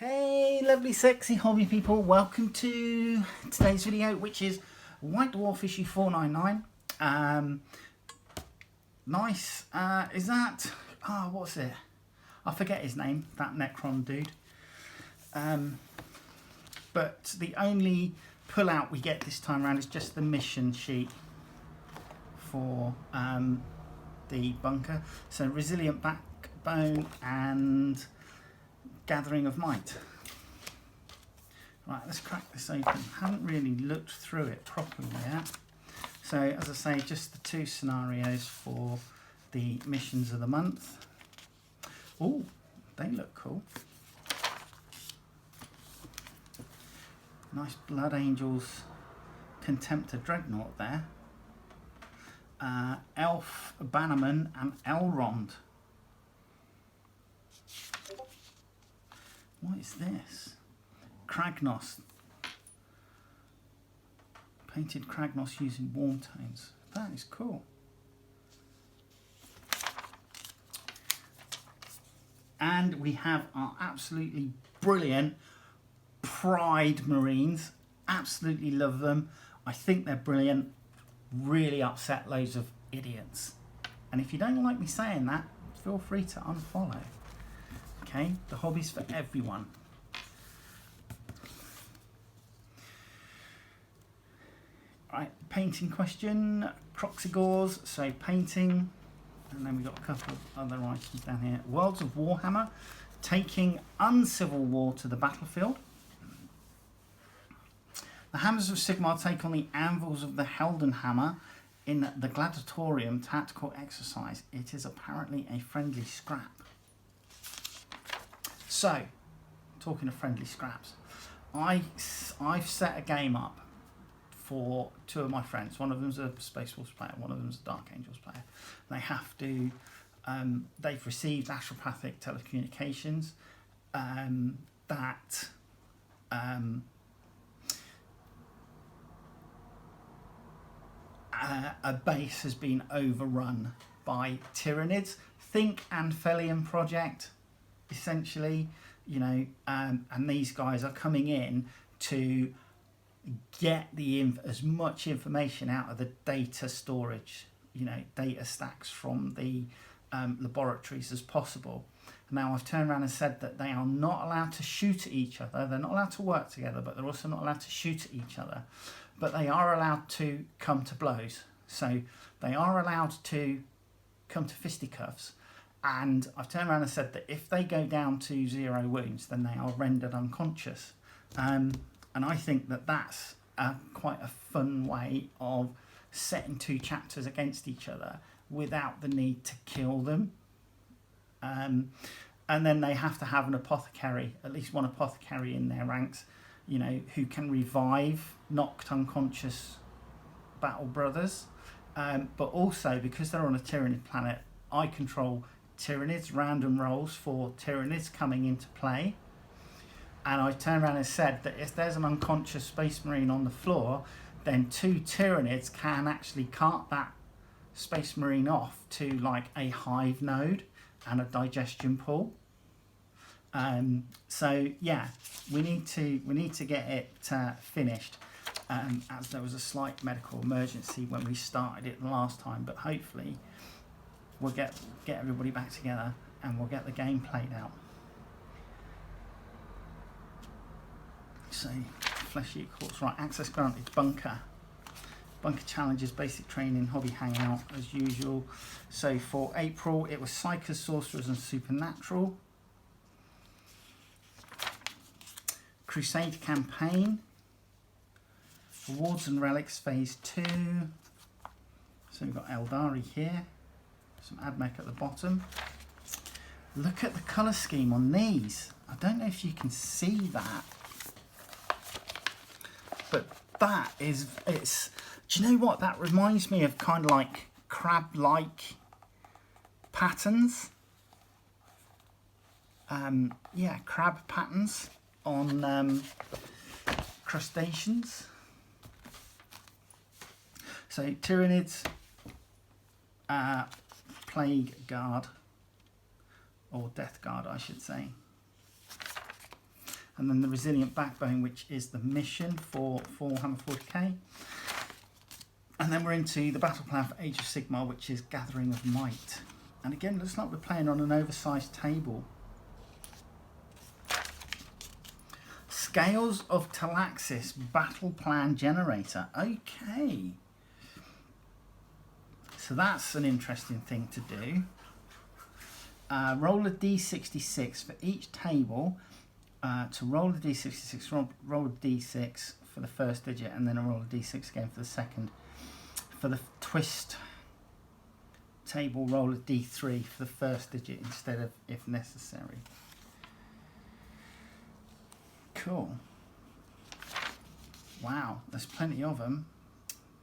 Hey lovely sexy hobby people, welcome to today's video, which is White Dwarf issue 499. Nice, is that, what's it, I forget his name, that Necron dude. But the only pull out we get this time around is just the mission sheet for the bunker. So resilient backbone and gathering of might. Right, let's crack this open. Haven't really looked through it properly yet. So as I say, just the two scenarios for the missions of the month. Oh, they look cool. Nice Blood Angels Contemptor Dreadnought there. Elf Bannerman and Elrond. What is this? Kragnos. Painted Kragnos using warm tones. That is cool. And we have our absolutely brilliant Pride Marines. Absolutely love them. I think they're brilliant. Really upset loads of idiots. And if you don't like me saying that, feel free to unfollow. Okay, the hobby's for everyone. Right, painting question, Croxigores, so painting, and then we've got a couple of other items down here. Worlds of Warhammer, taking uncivil war to the battlefield. The Hammers of Sigmar take on the anvils of the Heldenhammer in the Gladiatorium tactical exercise. It is apparently a friendly scrap. So, talking of friendly scraps, I've set a game up for two of my friends. One of them's a Space Wolves player, one of them's a Dark Angels player. They have to, they've received astropathic telecommunications that a base has been overrun by Tyranids. Think Anphelion Project, essentially, you know, and these guys are coming in to get as much information out of the data storage, you know, data stacks from the laboratories as possible. Now I've turned around and said that they are not allowed to shoot at each other. They're not allowed to work together, but they're also not allowed to shoot at each other. But they are allowed to come to blows. So they are allowed to come to fisticuffs. And I've turned around and said that if they go down to 0 wounds, then they are rendered unconscious. And I think that that's quite a fun way of setting two chapters against each other without the need to kill them. And then they have to have an apothecary, at least one apothecary in their ranks, you know, who can revive knocked unconscious battle brothers. But also, because they're on a Tyranid planet, I control Tyranids, random rolls for Tyranids coming into play. And I turned around and said that if there's an unconscious Space Marine on the floor, then two Tyranids can actually cart that Space Marine off to like a hive node and a digestion pool. So yeah, we need to get it finished, as there was a slight medical emergency when we started it the last time, but hopefully we'll get everybody back together and we'll get the game played out. So, Flesh Eat Corpse, right, access granted, bunker. Bunker challenges, basic training, hobby hangout as usual. So for April, it was Psychers, Sorcerers and Supernatural. Crusade campaign. Awards and Relics Phase 2. So we've got Eldari here. Some Admech at the bottom. Look at the colour scheme on these. I don't know if you can see that. But that is, do you know what? That reminds me of kind of like crab-like patterns. Yeah, crab patterns on crustaceans. So Tyranids, Plague Guard, or Death Guard I should say. and then the Resilient Backbone, which is the mission for Warhammer 40k. And then we're into the battle plan for Age of Sigmar, which is Gathering of Might. And again, looks like we're playing on an oversized table. Scales of Talaxis Battle Plan Generator. Okay. So that's an interesting thing to do. Roll a d66 for each table. To roll a d66, roll a d6 for the first digit, and then roll a d6 again for the second. For the twist table, roll a d3 for the first digit instead of if necessary. Cool. Wow, there's plenty of them.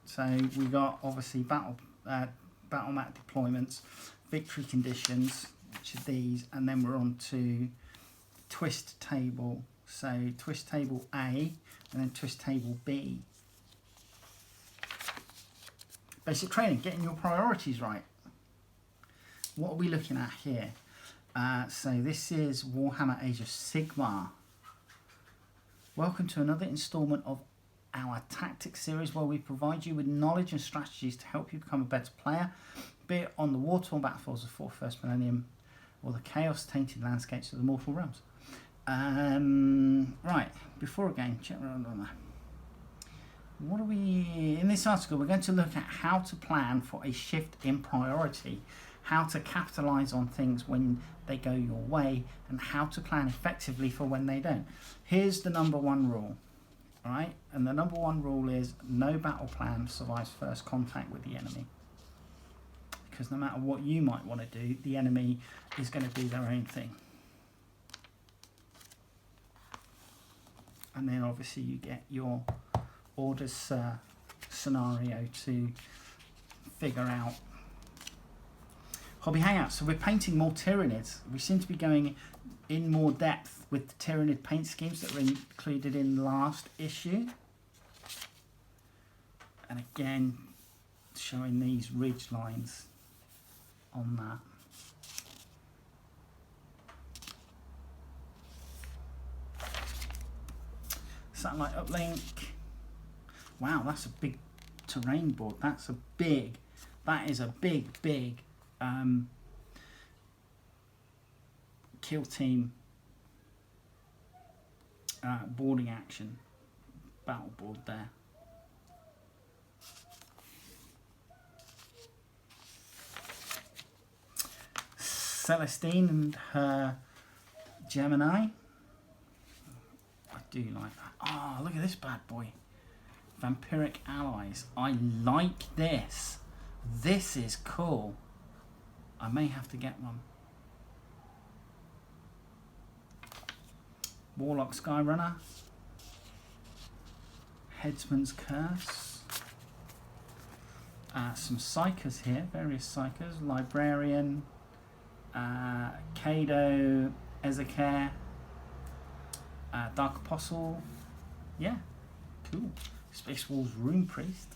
So we got obviously battle map deployments, victory conditions, which are these, and then we're on to twist table. So twist table A and then twist table B. Basic training, getting your priorities right. What are we looking at here? So this is Warhammer Age of Sigmar. Welcome to another installment of our Tactics series, where we provide you with knowledge and strategies to help you become a better player, be it on the war-torn battlefields of the First Millennium or the chaos-tainted landscapes of the Mortal Realms. Right, before again, check around on that. What are we in this article? We're going to look at how to plan for a shift in priority, how to capitalize on things when they go your way, and how to plan effectively for when they don't. Here's the number one rule, all right? And the number one rule is no battle plan survives first contact with the enemy, because no matter what you might want to do, the enemy is going to do their own thing. And then obviously you get your orders scenario to figure out. Hobby Hangout. So we're painting more Tyranids. We seem to be going in more depth with the Tyranid paint schemes that were included in last issue. And again, showing these ridge lines on that. Satellite uplink. Wow, that's a big terrain board. That is a big kill team boarding action battle board there. Celestine and her Gemini. I do like that. Oh, look at this bad boy. Vampiric allies. I like this. This is cool. I may have to get one. Warlock Skyrunner. Headsman's Curse. Some Psychers here. Various Psychers. Librarian. Kado. Ezekar. Dark Apostle. Yeah. Cool. Space Wolves Rune Priest.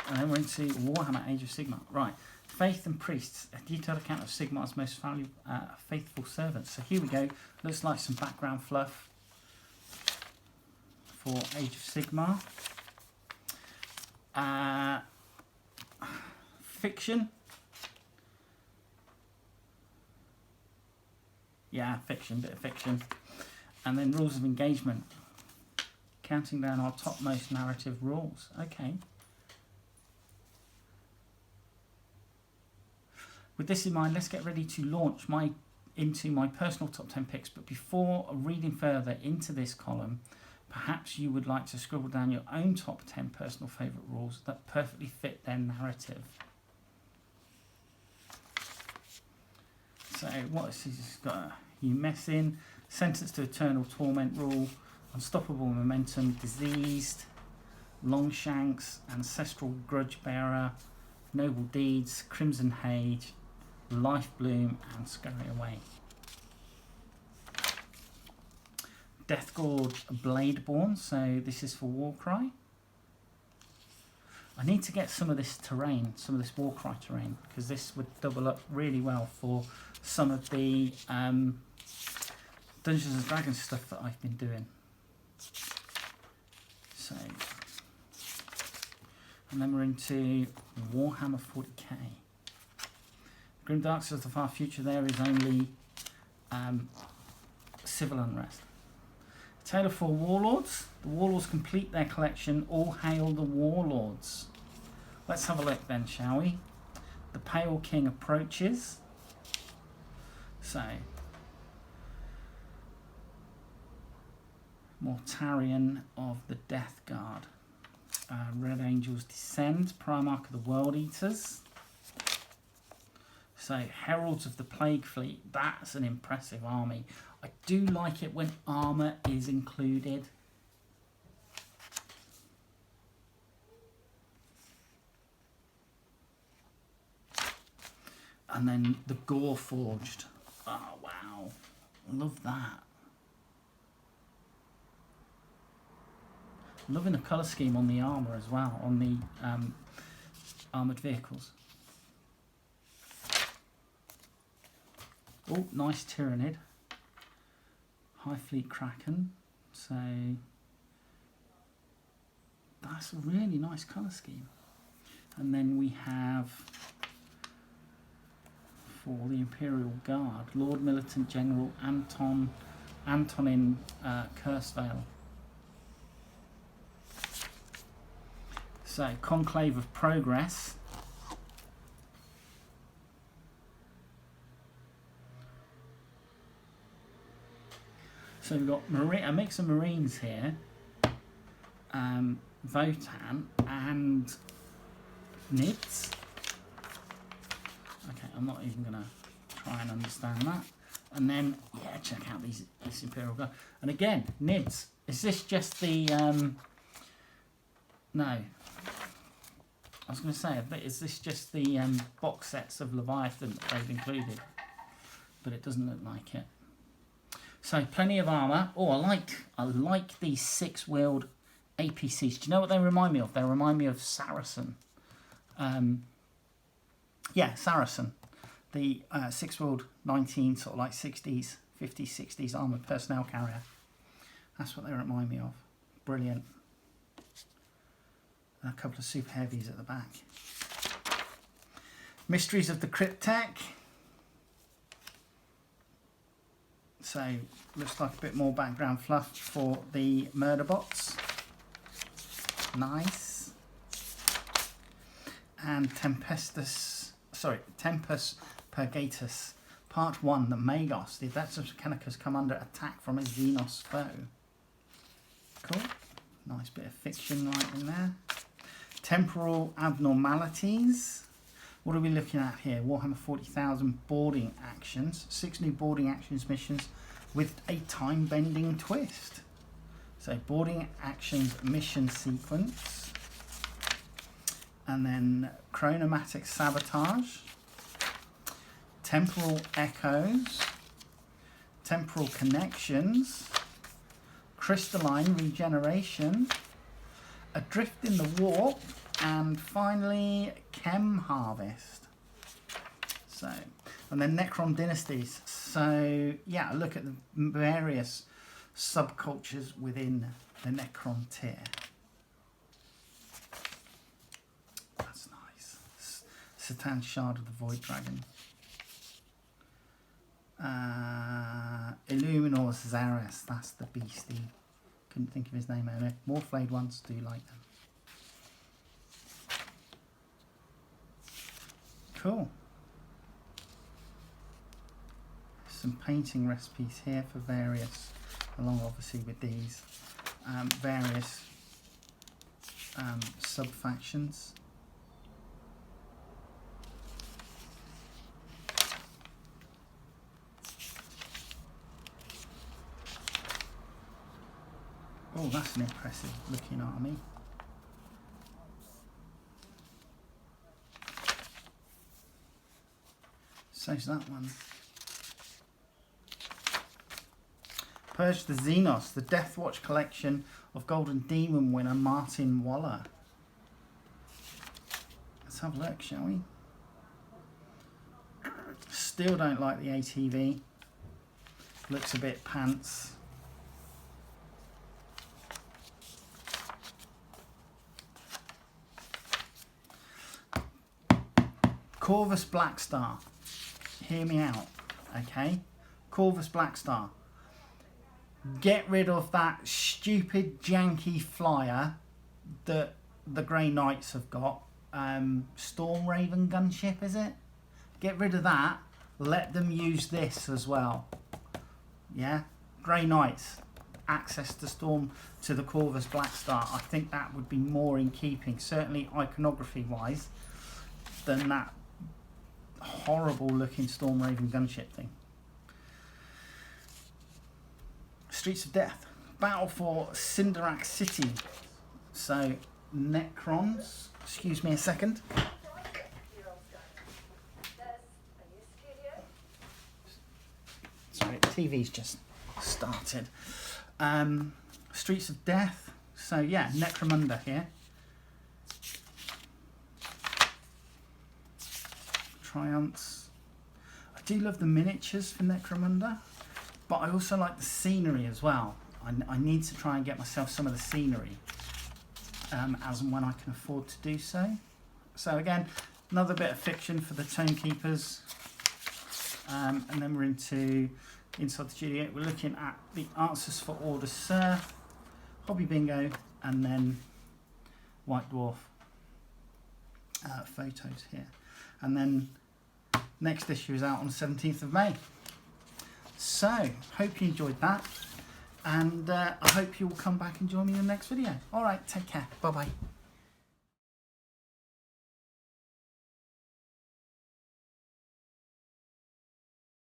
And then we're into Warhammer Age of Sigmar. Right. Faith and Priests. A detailed account of Sigmar's most valuable, faithful servants. So here we go. Looks like some background fluff for Age of Sigmar. Fiction. Yeah, fiction. Bit of fiction. And then rules of engagement. Counting down our topmost narrative rules. Okay. With this in mind, let's get ready to launch into my personal top 10 picks. But before reading further into this column, perhaps you would like to scribble down your own top 10 personal favourite rules that perfectly fit their narrative. So what is this? Got you mess in, Sentence to Eternal Torment rule, Unstoppable Momentum, Diseased, Longshanks, Ancestral Grudge Bearer, Noble Deeds, Crimson Hage, Life Bloom, and Scurry Away. Deathgorge Bladeborn, so this is for Warcry. I need to get some of this terrain, some of this Warcry terrain, because this would double up really well for some of the Dungeons and Dragons stuff that I've been doing. So, and then we're into Warhammer 40k. Grimdark says the far future there is only civil unrest. Tale of Four Warlords. The Warlords complete their collection. All hail the Warlords. Let's have a look then, shall we? The Pale King approaches. So, Mortarion of the Death Guard. Red Angels descend. Primarch of the World Eaters. So, Heralds of the Plague Fleet. That's an impressive army. I do like it when armour is included. And then the Gore Forged. Oh, wow. Love that. Loving the colour scheme on the armour as well, on the armoured vehicles. Oh, nice Tyrannid. High Fleet Kraken. So that's a really nice colour scheme. And then we have, for the Imperial Guard, Lord Militant General Antonin Kurzweil. So, Conclave of Progress. So we've got a mix of Marines here, Votan and Nids. Okay, I'm not even going to try and understand that. And then, yeah, check out this Imperial Guard. And again, Nids. Is this just the... no. I was going to say, is this just the box sets of Leviathan that they've included? But it doesn't look like it. So, plenty of armour. Oh, I like these six-wheeled APCs. Do you know what they remind me of? They remind me of Saracen. Yeah, Saracen. The six-wheeled 19 sort of like 60s, 50s, 60s armoured personnel carrier. That's what they remind me of. Brilliant. And a couple of super heavies at the back. Mysteries of the Cryptek. So, looks like a bit more background fluff for the murder bots. Nice. And Tempus Purgatus. Part 1, the Magos. The Adeptus Mechanicus come under attack from a Xenos foe. Cool. Nice bit of fiction right in there. Temporal Abnormalities. What are we looking at here? Warhammer 40,000 boarding actions. 6 new boarding actions missions with a time-bending twist. So boarding actions mission sequence. And then Chronomatic Sabotage. Temporal Echoes. Temporal Connections. Crystalline Regeneration. Adrift in the Warp. And finally, Chem Harvest. So, and then Necron Dynasties. So, yeah, look at the various subcultures within the Necron tier. That's nice. Satan Shard of the Void Dragon. Illuminor Zares. That's the beastie. Couldn't think of his name earlier. More flayed ones, do like them. Cool. Some painting recipes here for various, along obviously with these, various sub-factions. Oh, that's an impressive looking army. So's that one. Purge the Xenos, the Death Watch collection of Golden Demon winner Martin Waller. Let's have a look, shall we? Still don't like the ATV. looks a bit pants. Corvus Blackstar, hear me out, okay? Corvus Blackstar. Get rid of that stupid janky flyer that the Grey Knights have got. Storm Raven gunship, is it? Get rid of that. Let them use this as well. Yeah? Grey Knights. Access to the Corvus Blackstar. I think that would be more in keeping, certainly iconography wise, than that horrible looking Storm Raven gunship thing. Streets of Death. Battle for Cinderak City. So, Necrons. Excuse me a second. Sorry, TV's just started. Streets of Death. So, yeah, Necromunda here. Triumphs. I do love the miniatures for Necromunda, but I also like the scenery as well. I need to try and get myself some of the scenery as and when I can afford to do so. So again, another bit of fiction for the Tome Keepers. And then we're inside the studio. We're looking at the Answers for Order Sir, Hobby Bingo, and then White Dwarf photos here. And then next issue is out on the 17th of May. So, hope you enjoyed that. And I hope you will come back and join me in the next video. Alright, take care. Bye-bye.